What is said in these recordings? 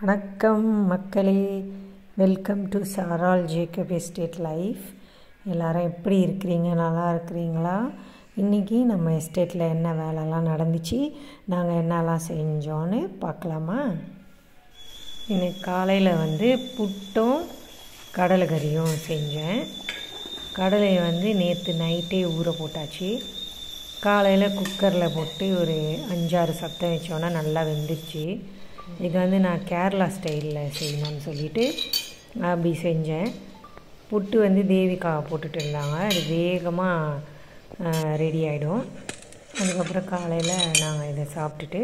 வணக்கம் மக்களே, welcome to சாரால் ஜேக்கப் எஸ்டேட் லைஃப். எல்லோரும் எப்படி இருக்கிறீங்க? நல்லா இருக்கிறீங்களா? இன்றைக்கி நம்ம எஸ்டேட்டில் என்ன வேலைலாம் நடந்துச்சு, நாங்கள் என்னெல்லாம் செஞ்சோன்னு பார்க்கலாமா? இன்னைக்கு காலையில் புட்டும் கடலை கறியும் செஞ்சேன். கடலையை நேற்று நைட்டே ஊற போட்டாச்சு. காலையில் குக்கரில் போட்டு ஒரு 5-6 சத்தம் வச்சோன்னா நல்லா வெந்துருச்சு. இது நான் கேரளா ஸ்டைலில் செய்யணும்னு சொல்லிவிட்டு அப்படி செஞ்சேன். புட்டு தேவிக்கா போட்டுட்டு இருந்தாங்க, அது வேகமாக ரெடி ஆகிடும். அதுக்கப்புறம் காலையில் நாங்கள் இதை சாப்பிட்டுட்டு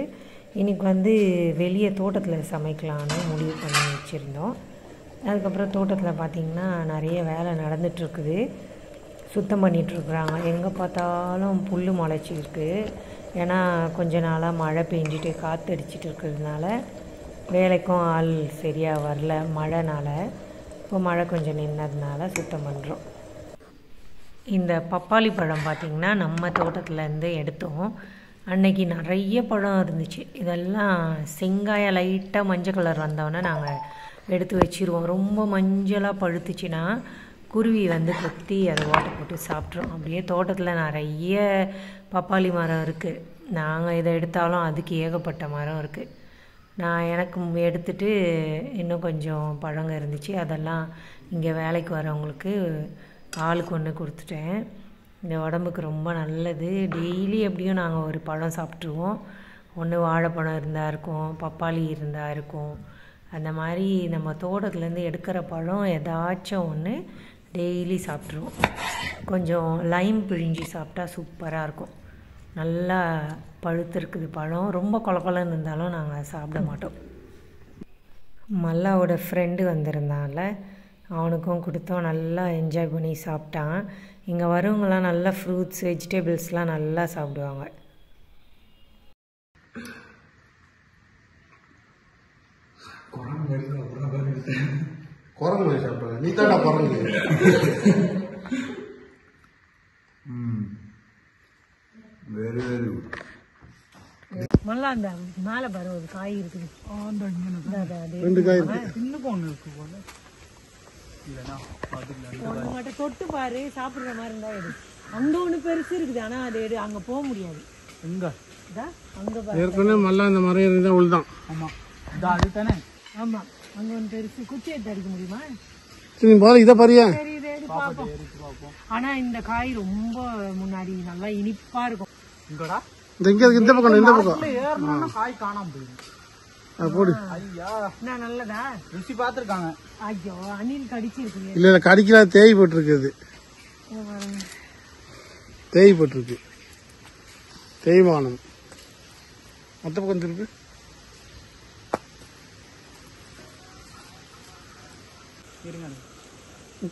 இன்றைக்கி வெளியே தோட்டத்தில் சமைக்கலான்னு முடிவு பண்ணி வச்சுருந்தோம். அதுக்கப்புறம் தோட்டத்தில் பார்த்திங்கன்னா நிறைய வேலை நடந்துகிட்ருக்குது. சுத்தம் பண்ணிகிட்ருக்குறாங்க. எங்கே பார்த்தாலும் புல் முளைச்சிருக்கு. ஏன்னா கொஞ்ச நாளாக மழை பெஞ்சிட்டு காற்றடிச்சிட்டு இருக்கிறதுனால வேலைக்கும் ஆள் சரியாக வரல மழைனால். இப்போ மழை கொஞ்சம் நின்னதுனால சுத்தம் பண்ணுறோம். இந்த பப்பாளி பழம் பார்த்திங்கன்னா நம்ம தோட்டத்துலேருந்து எடுத்தோம். அன்னைக்கு நிறைய பழம் இருந்துச்சு. இதெல்லாம் செங்காயம் லைட்டாக மஞ்சள் கலர் வந்தோடனே நாங்கள் எடுத்து வச்சுருவோம். ரொம்ப மஞ்சளாக பழுத்துச்சுன்னா குருவி கொத்தி அதை ஓட்டை போட்டு சாப்பிட்றோம். அப்படியே தோட்டத்தில் நிறைய பப்பாளி மரம் இருக்குது. நாங்கள் இதை எடுத்தாலும் அதுக்கு ஏகப்பட்ட மரம் இருக்குது. நான் எனக்கு எடுத்துகிட்டு இன்னும் கொஞ்சம் பழங்க இருந்துச்சு. அதெல்லாம் இங்கே வேலைக்கு வரவங்களுக்கு ஆளுக்கு ஒன்று கொடுத்துட்டேன். இந்த உடம்புக்கு ரொம்ப நல்லது. டெய்லி எப்படியும் நாங்கள் ஒரு பழம் சாப்பிட்ருவோம். ஒன்று வாழைப்பழம் இருந்தால் இருக்கும், பப்பாளி இருந்தால் இருக்கும். அந்த மாதிரி நம்ம தோட்டத்துலேருந்து எடுக்கிற பழம் ஏதாச்சும் ஒன்று டெய்லி சாப்பிட்ருவோம். கொஞ்சம் லைம் பிழிஞ்சி சாப்பிட்டா சூப்பராக இருக்கும். நல்லா பழுத்திருக்குது பழம். ரொம்ப கொலன்னு இருந்தாலும் நாங்கள் சாப்பிட மாட்டோம். மல்லாவோட ஃப்ரெண்டு வந்திருந்தால அவனுக்கும் கொடுத்தோம். நல்லா என்ஜாய் பண்ணி சாப்பிட்டான். இங்கே வரவங்களாம் நல்லா ஃப்ரூட்ஸ் வெஜிடபிள்ஸ்லாம் நல்லா சாப்பிடுவாங்க. குரங்கு சாப்பிடுங்க, நீ தானே குரங்கு. Very very good. மல்லா அந்த மேலே பாரு ஒரு காய் இருக்குது. ரெண்டு காய் இன்னும் ஒன்று இருக்கு போல. இல்லைன்னா ஒன்று மட்டும் தொட்டு பாரு, சாப்பிட்ற மாதிரி இருந்தால் எடு. அங்கே ஒன்று பெருசு இருக்குது, ஆனால் அது எடு. அங்கே போக முடியாது. எங்க அங்கே பாரு. ஏற்கனவே மல்லா இந்த மரம் இருந்தால் உள்தான். ஆமாம், இதான் அது தானே. ஆமாம், அங்கே ஒன்று பெருசு. குச்சி எடுத்து அடிக்க முடியுமா? சரி பாரு, இதை பாரியா. சரி, இதை எடுத்து பார்ப்போம். ஆனால் இந்த காய் ரொம்ப முன்னாடி நல்லா இனிப்பாக இருக்கும். இங்கடா இங்க இருக்கு. இந்த பக்கம் இந்த பக்கம் ஏறணும்னா காய் காணாம போயிடும். போடு. ஐயா, நான் நல்லதா ருசி பார்த்துருக்காங்க. ஐயோ, அணில் கடிச்சிருக்கு. இல்லை இல்லை, கடிக்கல, தேய் போட்டிருக்கு. தேய் போட்டிருக்கு, தேய்மானம். மற்ற பக்கம் திருப்பி.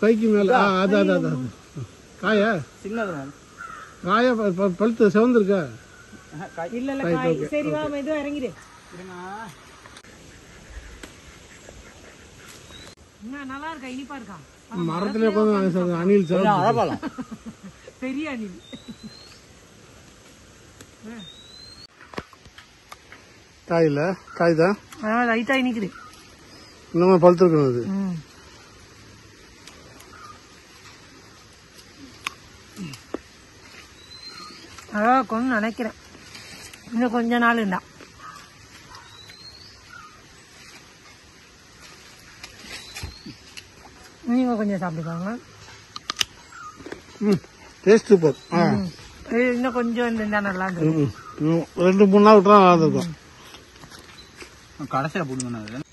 கைக்கு மேல அது அது அது காயா சின்னது காயா பழுத்து செவந்திருக்கா? இல்ல இல்ல காய். சரி வா, மெதுவா இறங்கிடு. நல்லா இருக்கா, இனிப்பா இருக்கா? மரத்துல உட்காந்து அணில் சாப்பிடலாம். பெரிய அணில். காயில காய் தான் லைட்டா இனிக்குது. இன்னும் பழுத்துருக்கணும் அது. அதான் கொஞ்சம் நினைக்கிறேன், இன்னும் கொஞ்ச நாள் இருந்தா. நீங்க கொஞ்சம் சாப்பிடுவாங்க. Taste super. இன்னும் கொஞ்சம் இருந்தா நல்லா இருந்தது. 2-3 நாள் விட்டுறா நல்லா இருக்கும். கடைசியா போடுங்க.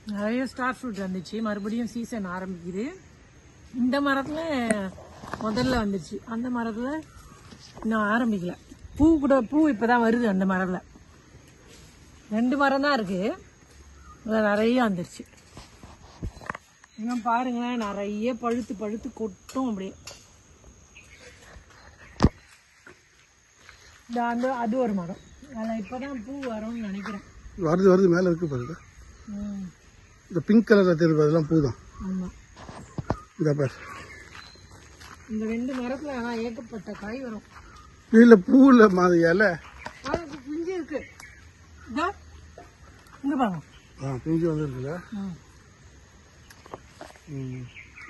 நிறைய ஸ்டார் ஃப்ரூட் வந்துச்சு. மறுபடியும் சீசன் ஆரம்பிக்குது. இந்த மரத்துல முதல்ல வந்துருச்சு, அந்த மரத்துல இன்னும் ஆரம்பிக்கல. பூ இப்பதான் வருது. அந்த மரத்துல 2 மரம் தான் இருக்கு, நிறைய வந்துருச்சு. இன்னும் பாருங்களேன், நிறைய பழுத்து பழுத்து கொட்டும் அப்படியே. அந்த அது ஒரு மரம், அதில் இப்போதான் பூ வரும்னு நினைக்கிறேன். வருது வருது, மேலே இருக்கு பாருங்க. இந்த பிங்க் கலரில் தெரியுது, அதெல்லாம் பூ தான். ஆமாம், இந்த பாரு, இந்த 2 மரத்தில் ஆனால் ஏகப்பட்ட காய் வரும். இல்லை பூ இல்லை, மாதிரி இலை பிஞ்சு இருக்கு. இங்க பாருங்க, பிஞ்சு வந்துருக்குல்ல.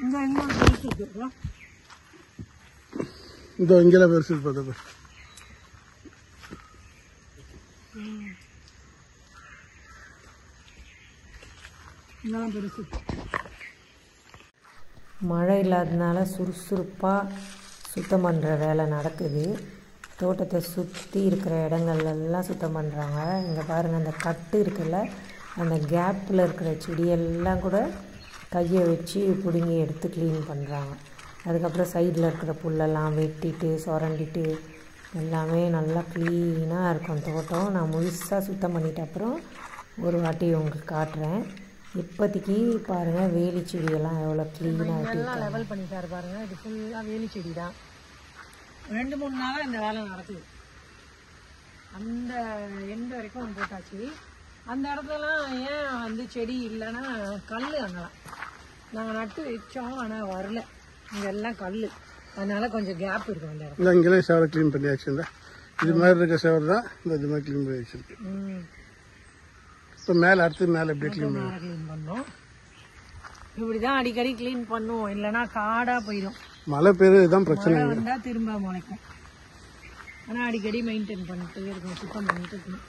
இந்த இன்னொரு பெருசு இருக்கு. இந்த இங்கெல்லாம் பெருசு இருப்பது. இதெல்லாம் பெருசு. மழை இல்லாததுனால சுறுசுறுப்பாக சுத்தம் பண்ணுற வேலை நடக்குது. தோட்டத்தை சுற்றி இருக்கிற இடங்கள்லாம் சுத்தம் பண்ணுறாங்க. இங்கே பாருங்கள், அந்த கட்டு இருக்குல்ல, அந்த கேப்பில் இருக்கிற செடியெல்லாம் கூட கையை வச்சு பிடுங்கி எடுத்து க்ளீன் பண்ணுறாங்க. அதுக்கப்புறம் சைடில் இருக்கிற புல்லெல்லாம் வெட்டிட்டு சுரண்டிட்டு எல்லாமே நல்லா க்ளீனாக இருக்கும் தோட்டம். நான் முழுசாக சுத்தம் பண்ணிட்ட அப்புறம் ஒரு வாட்டி உங்களுக்கு காட்டுறேன். இப்போதைக்கு பாருங்கள், வேலி செடியெல்லாம் எவ்வளோ க்ளீனாக வெட்டி லெவல் பண்ணிட்டாரு பாருங்கள். இது ஃபுல்லாக வேலி செடி தான். 2-3 நாளாக இந்த வேலை நடக்குது. அந்த எண்டு வரைக்கும் போட்டாச்சு. அந்த இடத்துலலாம் ஏன் வந்து செடி இல்லைன்னா கல், அங்கெல்லாம் நாங்கள் நட்டு வச்சோம் ஆனால் வரல. இங்கெல்லாம் கல், அதனால கொஞ்சம் கேப் இருக்கும் அந்த இடத்துல. இங்கெல்லாம் சேவரை க்ளீன் பண்ணியாச்சு. இது மாதிரி இருக்க சேவர் தான் இது மாதிரி க்ளீன் பண்ணி வச்சிருக்கு. இப்போ மேலே அடுத்து மேலே எப்படி க்ளீன் பண்ணோம். இப்படி தான் அடிக்கடி க்ளீன் பண்ணுவோம், இல்லைன்னா காடாக போயிடும். மழை பெய்யுது, இதுதான் பிரச்சனை. வந்தால் திரும்ப முளைக்கும். ஆனால் அடிக்கடி மெயின்டைன் பண்ணிட்டே இருக்கணும், சுத்தம் பண்ணிட்டு இருக்கணும்.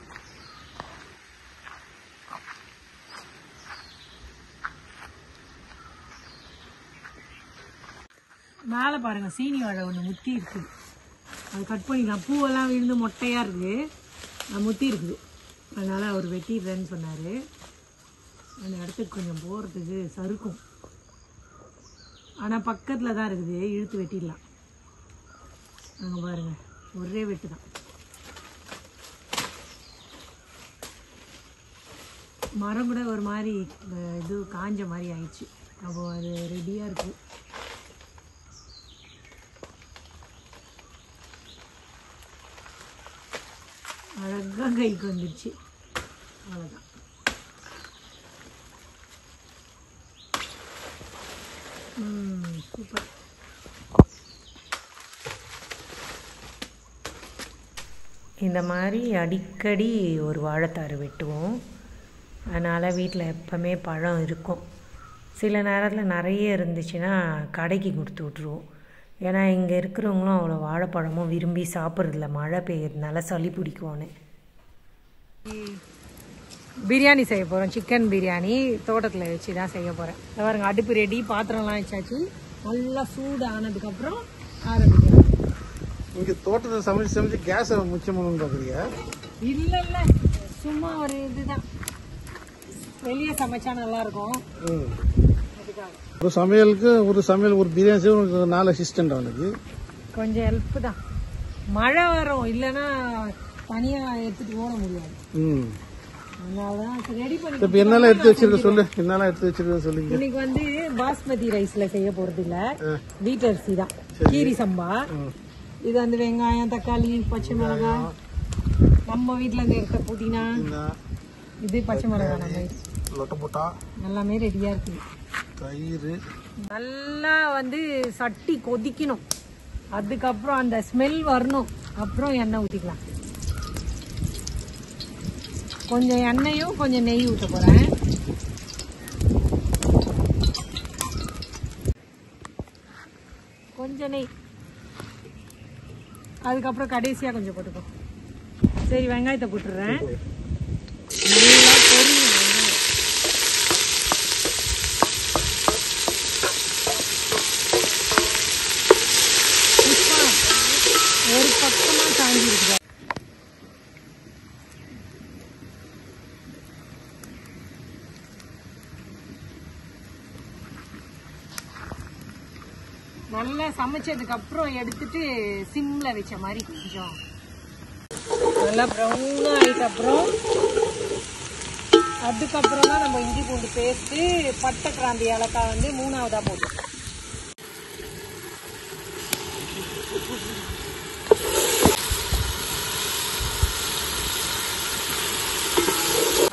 மேலே பாருங்கள், சீனி வாழை ஒன்று முத்தி இருக்குது. அது கட் பண்ணிக்கலாம். பூவெல்லாம் விழுந்து மொட்டையாக இருக்குது, அது முத்தி இருக்குது. அதனால் அவர் வெட்டிடுறேன்னு சொன்னார். அந்த இடத்துக்கு கொஞ்சம் போகிறதுக்கு சறுக்கும். ஆனால் பக்கத்தில் தான் இருக்குது, இழுத்து வெட்டிடலாம். அங்கே பாருங்கள், ஒரே வெட்டு தான். மரம் கூட ஒரு மாதிரி இது காஞ்ச மாதிரி ஆயிடுச்சு. அப்போ அது ரெடியாக இருக்குது. அழகாக கைக்கு வந்துடுச்சு. அவ்வளோதான். சூப்பர். இந்த மாதிரி அடிக்கடி ஒரு வாழைத்தாறு வெட்டுவோம். அதனால் வீட்டில் எப்போவுமே பழம் இருக்கும். சில நேரத்தில் நிறைய இருந்துச்சுன்னா கடைக்கு கொடுத்து விட்ருவோம். ஏன்னா இங்கே இருக்கிறவங்களும் அவ்வளோ வாழைப்பழமும் விரும்பி சாப்பிட்றதில்ல, மழை பெய்யறதுனால சளி பிடிக்கும்னு. பிரியாணி செய்ய போகிறோம், சிக்கன் பிரியாணி. தோட்டத்தில் வச்சு தான் செய்ய போகிறேன். பாருங்க, அடுப்பு ரெடி, பாத்திரம்லாம் வச்சாச்சு. நல்லா சூடு ஆனதுக்கப்புறம் ஆரம்பிக்கிறேன். இங்கே தோட்டத்தை சமைச்சு சமைச்சு கேஸை மிச்சம் பண்ணணும்னு பார்க்குறீங்க? இல்லை இல்லை, சும்மா ஒரு இதுதான். வெளியே சமைச்சா நல்லாயிருக்கும். ஒரு சமையலுக்கு ஒரு சமையல், ஒரு பிரியாணி செய்ய ஒரு 4 அசிஸ்டண்ட் அவனுக்கு. கொஞ்சம் ஹெல்ப் தான். மழை வரும், இல்லைன்னா தனியாக எடுத்துகிட்டு ஓட முடியாது. அதனாலதான் ரெடி பண்ணி. இப்போ என்னெல்லாம் எடுத்து வச்சிருக்க சொல்லு, என்னெல்லாம் எடுத்து வச்சிருக்க சொல்லுங்க. இன்னைக்கு வந்து பாஸ்மதி ரைஸ்ல செய்ய போறது இல்ல, வீட்டு அரிசி தான், கீரி சம்பா. இது வந்து வெங்காயம், தக்காளி, பச்சை மிளகாய், நம்ம வீட்டுல இருந்து எடுத்த புதினா, இது பச்சை மிளகாய், நம்ம எல்லாமே ரெடியா இருக்கு. தயிர் நல்லா வந்து சட்டி கொதிக்கணும், அதுக்கப்புறம் அந்த ஸ்மெல் வரணும், அப்புறம் எண்ணெய் ஊற்றிக்கலாம். கொஞ்சம் எண்ணெயும் கொஞ்சம் நெய் ஊற்ற போகிறேன். கொஞ்சம் நெய், அதுக்கப்புறம் கடைசியாக கொஞ்சம் போட்டுக்கோ. சரி, வெங்காயத்தை போட்டுடுறேன். நல்லா பொரியும் வெங்காயம். ஒரு பக்கமாக சாஞ்சி இருக்குது. நல்லா சமைச்சதுக்கு அப்புறம் எடுத்துட்டு சிம்ல வச்ச மாதிரி கொஞ்சம் நல்லா ப்ரௌனா ஆயிட்ட அப்புறம் அதுக்கப்புறம் தான் நம்ம இஞ்சி பூண்டு பேஸ்ட்டு பட்டை கிராம்பு ஏலக்காய் வந்து 3ஆவதா போட்டோம்.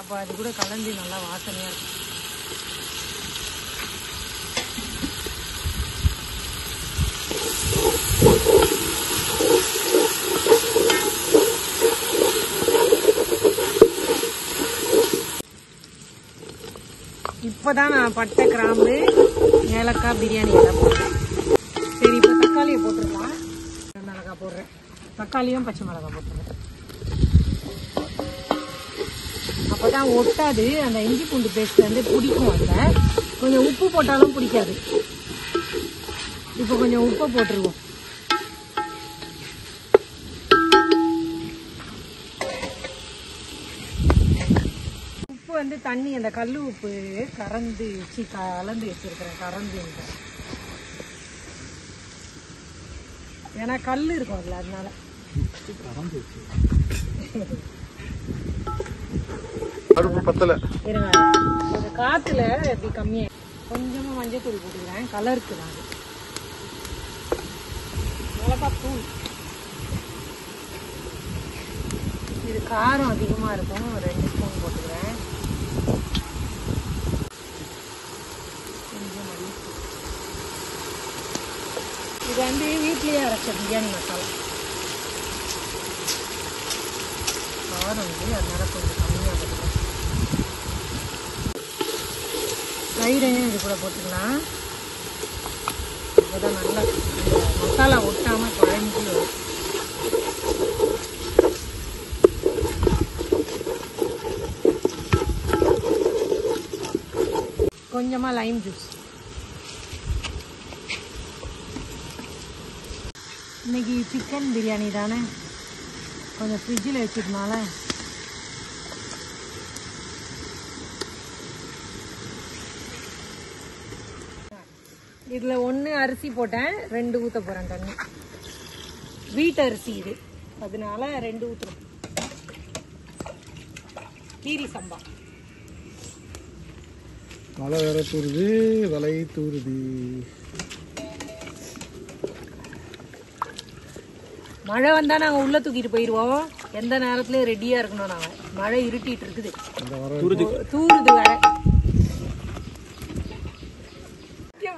அப்போ அது கூட கலந்து நல்லா வாசனையாக இருக்கும். இப்போதான் நான் பட்டை கிராம்பு ஏலக்காய் பிரியாணி எல்லாம் போடுறேன். சரி, இப்போ தக்காளியை போட்டுருக்கலாம். மிளகாய் போடுறேன், தக்காளியும் பச்சை மிளகாய் போட்டுருவேன். அப்போ தான் ஒட்டாது. அந்த இஞ்சி பூண்டு பேஸ்ட் வந்து பிடிக்கும். அதில் கொஞ்சம் உப்பு போட்டாலும் பிடிக்காது. இப்போ கொஞ்சம் உப்பை போட்டுருவோம். உப்பு வந்து தண்ணி அந்த கல் உப்பு கலந்து வச்சிருக்கிறேன். கறந்து ஏன்னா கல் இருக்கும் அதில், அதனால இருங்க. அந்த காத்துல எப்படி கம்மியா கொஞ்சமா மஞ்சள் தூள் போட்டுக்கிறேன், கலருக்கு தான். மிளகாய் தூள் இது காரம் அதிகமா இருக்கும், 2 ஸ்பூன் போட்டுக்கிறேன். கொஞ்சம் மல்லித்தூள். இது வந்து வீட்லயே அரைச்ச பிரியாணி மசாலா. காரம் வந்து அதனால கொஞ்சம் கம்மியாக போட்டுக்கலாம். தயிரையும் இது கூட போட்டுக்கலாம். அப்போதான் நல்லா மசாலா ஒட்டாம குழஞ்சி வரும். கொஞ்சமா லைம் ஜூஸ். இன்னைக்கு சிக்கன் பிரியாணி தானே, கொஞ்சம் ஃப்ரிட்ஜில் வச்சதுனால இதில் 1 அரிசி போட்டேன், 2 ஊற்ற போகிறேன் தண்ணி. வீட்டு அரிசி இது, அதனால 2 ஊற்றுறோம். கீரி சம்பா. மழை வேற தூருது, வலை தூருது. மழை வந்தால் நாங்கள் உள்ளே தூக்கிட்டு போயிடுவோம். எந்த நேரத்துலையும் ரெடியாக இருக்கணும். நாங்கள் மழை இருட்டிட்டு இருக்குது, தூருது வேற.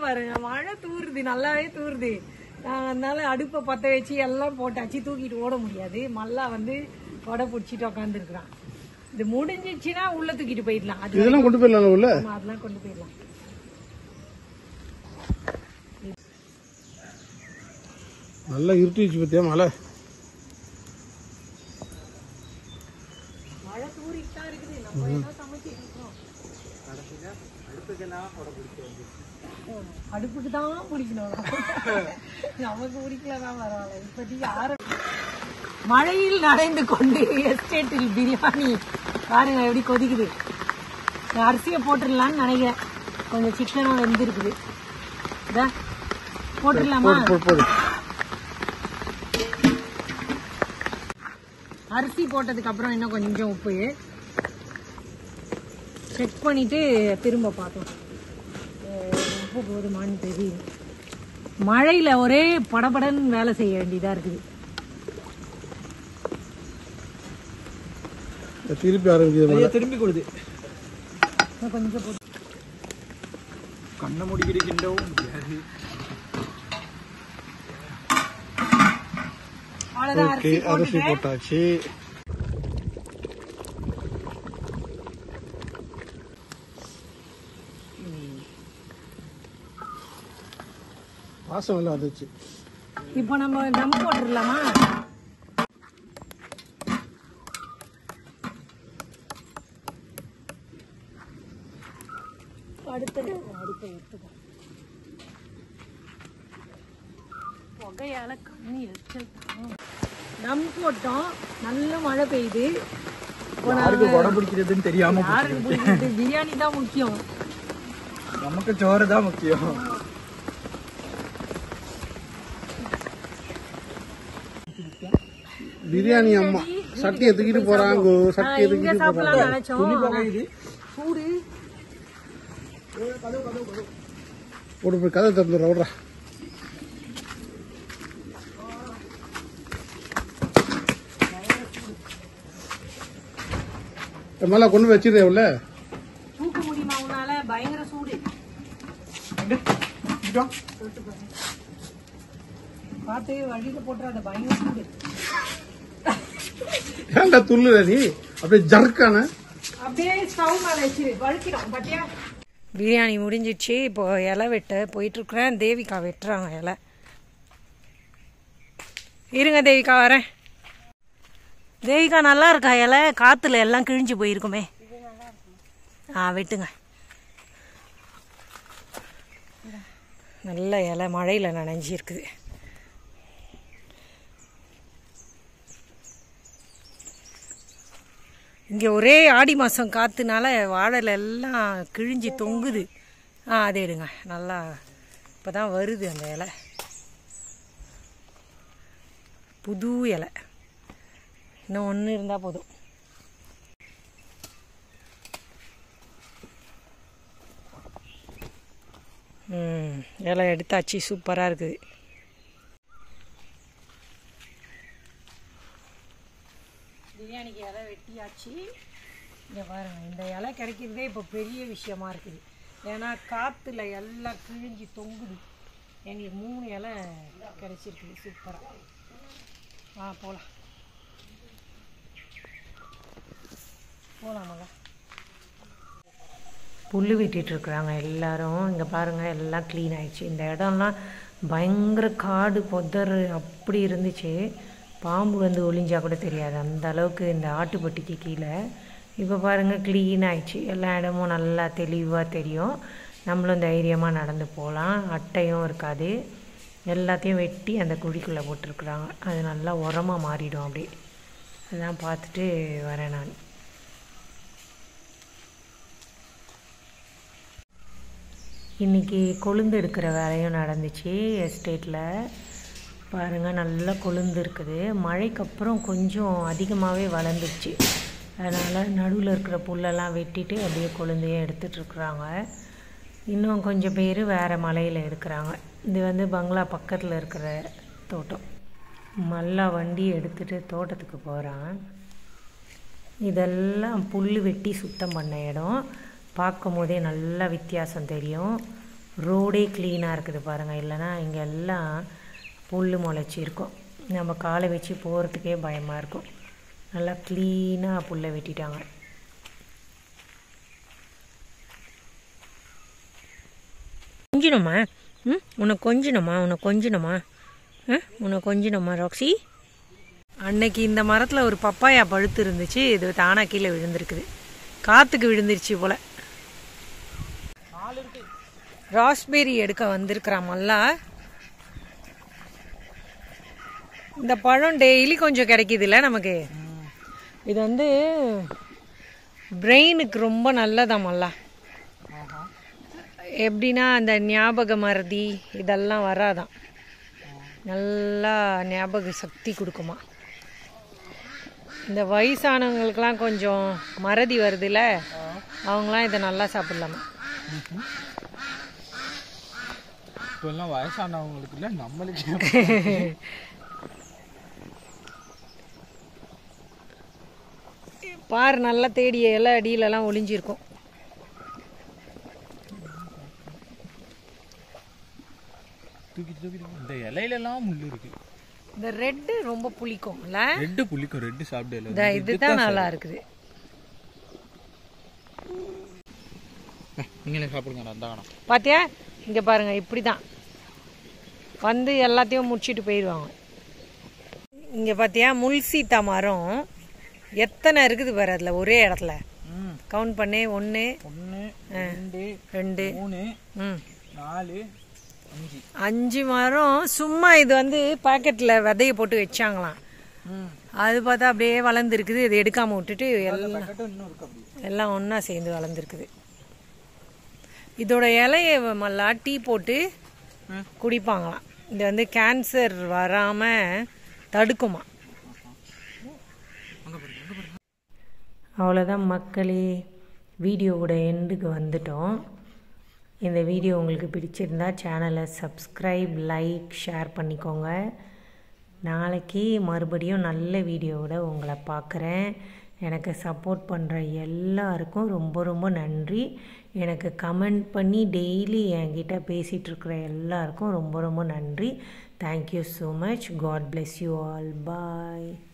பாருங்க, மழை தூருது, நல்லாவே தூருது. அதனால அடுப்பை பற்ற வச்சு எல்லாம் போட்டாச்சு, தூக்கிட்டு ஓட முடியாது. மல்லா வந்து கொடை பிடிச்சிட்டு உட்காந்துருக்குறான். இது முடிஞ்சிச்சுன்னா உள்ள தூக்கிட்டு போயிடலாம். அதெல்லாம் கொண்டு போயிடலாம் உள்ள, அதெல்லாம் கொண்டு போயிடலாம். நல்லா இருட்டுச்சு பத்தியா மழை. மழை தூரிட்டு தான் இருக்குது. நம்ம ஏதோ சமைச்சிட்டு இருக்கோம். அடுப்புக்கு தான் பிடிக்கணும், நமக்கு பிடிக்கலதான் பரவாயில்ல. இப்போதைக்கு மழையில் நனைந்து கொண்டு எஸ்டேட்டில் பிரியாணி பாருங்க எப்படி கொதிக்குது. அரிசியை போட்டுடலான்னு நினைக்கிறேன். கொஞ்சம் சிக்கனும் வெந்திருக்குது. போட்டுடலாமா? அரிசி போட்டதுக்கு அப்புறம் இன்னும் கொஞ்சம் உப்பு செக் பண்ணிட்டு திரும்ப பார்த்தோம். உப்பு போதுமான்னு தெரியும். மழையில ஒரே படபடன்னு வேலை செய்ய வேண்டியதா இருக்குது. திருப்பி ஆரம்பிக்குது, திரும்பி கொடுது. கொஞ்சம் போட்டு கண்ணை முடிக்கிடுக்கின்றவும் அரிசி போட்டாச்சு. வாசம் எல்லாம் வந்துச்சு. இப்போ நம்ம தம் போட்டுடலாமா? அடுப்பை எடுத்துக்கலாம். புகையால கண்ணி எரிச்சல் தான். தம் போட்டோம், நல்ல மழை பெய்யுது. கொடை பிடிக்கிறதுன்னு தெரியாம யாருக்கு பிடிக்கிறது? பிரியாணி தான் முக்கியம், நமக்கு சோறு தான் முக்கியம். பிரியாணி அம்மா சட்டியை தூக்கிட்டு போறாங்க. சட்டியை தூக்கிட்டு போறாங்க. நினைச்சோம். ஒரு போய் கதை திறந்துடுறா விட்றா. மேலே கொண்டு வச்சிருந்தேன் உள்ள தூக்க முடியுமா உன்னால? பயங்கர சூடு. பார்த்து வழியில போட்டுறாத, பயங்கர சூடு. ஏன்டா துள்ளுற நீ அப்படியே ஜர்க்கான? அப்படியே ஸ்டவ் மேல வச்சு வழுக்கிடும் பாத்தியா? பிரியாணி முடிஞ்சிடுச்சு. இப்போ இலை வெட்ட போயிட்டு இருக்கிறேன். தேவிகா வெட்டுறாங்க இலை. இருங்க தேவிகா, வரேன். தேவிகா நல்லா இருக்கா இலை? காத்துல எல்லாம் கிழிஞ்சு போயிருக்குமே. வெட்டுங்க. நல்ல இலை மழையில் நனைஞ்சி இருக்குது. இங்கே ஒரே ஆடி மாதம் காற்றுனால வாழைல எல்லாம் கிழிஞ்சி தொங்குது. அதை எடுங்க. நல்லா இப்போ தான் வருது அந்த இலை, புது இலை. இன்னும் ஒன்று இருந்தால் போதும். இலை எடுத்தாச்சு. சூப்பராக இருக்குது. பிரியாணிக்கு இலை வெட்டியாச்சு. இங்கே பாருங்கள், இந்த இலை கிடைக்கிறதே இப்போ பெரிய விஷயமா இருக்குது. ஏன்னா காற்றுல எல்லாம் கிழிஞ்சி தொங்குது. எங்களுக்கு 3 இலை கிடைச்சிருக்குது. சூப்பராக. போகலாம் போகலாமாங்க. புல் வெட்டிகிட்ருக்குறாங்க எல்லோரும். இங்கே பாருங்கள், எல்லாம் க்ளீன் ஆகிடுச்சு. இந்த இடம்லாம் பயங்கர காடு புதர் அப்படி இருந்துச்சு. பாம்பு வந்து ஒளிஞ்சா கூட தெரியாது, அந்த அளவுக்கு இந்த ஆட்டுப்பட்டிக்கு கீழே. இப்போ பாருங்கள், க்ளீன் ஆகிடுச்சு. எல்லா இடமும் நல்லா தெளிவாக தெரியும். நம்மளும் தைரியமாக நடந்து போகலாம். அட்டையும் இருக்காது. எல்லாத்தையும் வெட்டி அந்த குழிக்குள்ளே போட்டிருக்குறாங்க. அது நல்லா உரமாக மாறிடும். அப்படி அதான் பார்த்துட்டு வரேன் நான். இன்றைக்கி கொழுந்து எடுக்கிற வேலையும் நடந்துச்சு எஸ்டேட்டில். பாருங்கள், நல்லா கொழுந்து இருக்குது. மழைக்கு அப்புறம் கொஞ்சம் அதிகமாகவே வளர்ந்துச்சு. அதனால் நடுவில் இருக்கிற புல்லெல்லாம் வெட்டிட்டு அப்படியே கொழுந்தையும் எடுத்துகிட்ருக்குறாங்க. இன்னும் கொஞ்சம் பேர் வேறு மலையில் எடுக்கிறாங்க. இது வந்து பங்களா பக்கத்தில் இருக்கிற தோட்டம். மல்லா வண்டி எடுத்துகிட்டு தோட்டத்துக்கு போகிறான். இதெல்லாம் புல் வெட்டி சுத்தம் பண்ண இடம். பார்க்கும் போதே நல்லா வித்தியாசம் தெரியும். ரோடே க்ளீனாக இருக்குது பாருங்கள். இல்லைனா இங்கே எல்லாம் புல் முளைச்சிருக்கும். நம்ம காலை வச்சு போகிறதுக்கே பயமாக இருக்கும். நல்லா க்ளீனாக புல்லை வெட்டிட்டாங்க. கொஞ்சணுமா? உனக்கு கொஞ்சணுமா ராக்ஸி? அன்னைக்கு இந்த மரத்தில் ஒரு பப்பாயா பழுத்து இருந்துச்சு. இது தானாக கீழே விழுந்திருக்குது. காற்றுக்கு விழுந்துருச்சு போல். ராஸ்பெரி எடுக்க வந்திருக்கிறாமல்லா. இந்த பழம் டெய்லி கொஞ்சம் கிடைக்கிதுல்ல நமக்கு. இது வந்து பிரெயினுக்கு ரொம்ப நல்லதாமல்லா. எப்படின்னா அந்த ஞாபக மறதி இதெல்லாம் வராதான். நல்லா ஞாபக சக்தி கொடுக்குமா. இந்த வயசானவங்களுக்கெல்லாம் கொஞ்சம் மறதி வருதுல்ல, அவங்களாம் இதை நல்லா சாப்பிடலாமா. இப்பெல்லாம் வயசானவங்களுக்கு இல்லை, நம்மளுக்கு. பாரு, நல்லா தேடிய இலை அடியிலலாம் ஒளிஞ்சிருக்கும். இந்த இலையிலலாம் முள்ளு இருக்கு. இந்த ரெட்டு ரொம்ப புளிக்கும் இல்ல? ரெட்டு புளிக்கும். ரெட்டு சாப்பிடல. இந்த இதுதான் நல்லா இருக்குது. நீங்களே சாப்பிடுங்க. அந்த வேணாம். பாத்தியா, இங்க பாருங்க, இப்படிதான் வந்து எல்லாத்தையும் முடிச்சிட்டு போயிடுவாங்க. இங்க பாத்தியா, முல்சீத்தா மரம் எத்தனை இருக்குது பாரு. அதுல ஒரே இடத்துல கவுண்ட் பண்ணே. 1 2 3 4 5 மரம். சும்மா இது வந்து பாக்கெட்ல விதைய போட்டு வச்சாங்களாம். அது பார்த்தா அப்படியே வளர்ந்துருக்குது. இது எடுக்காம விட்டுட்டு எல்லாம் ஒன்னா சேர்ந்து வளர்ந்துருக்குது. இதோட இலைய மல்லா டீ போட்டு குடிப்பாங்களாம். இது வந்து கேன்சர் வராம தடுக்குமா. அவ்வளோதான் மக்களே, வீடியோவோட எண்டுக்கு வந்துட்டோம். இந்த வீடியோ உங்களுக்கு பிடிச்சிருந்தா சேனலை சப்ஸ்கிரைப், லைக், ஷேர் பண்ணிக்கோங்க. நாளைக்கு மறுபடியும் நல்ல வீடியோவோட உங்களை பார்க்குறேன். எனக்கு சப்போர்ட் பண்ணுற எல்லாருக்கும் ரொம்ப ரொம்ப நன்றி. எனக்கு கமெண்ட் பண்ணி டெய்லி என்கிட்ட பேசிகிட்ருக்கிற எல்லாருக்கும் ரொம்ப ரொம்ப நன்றி. Thank you so much. God bless you all. Bye.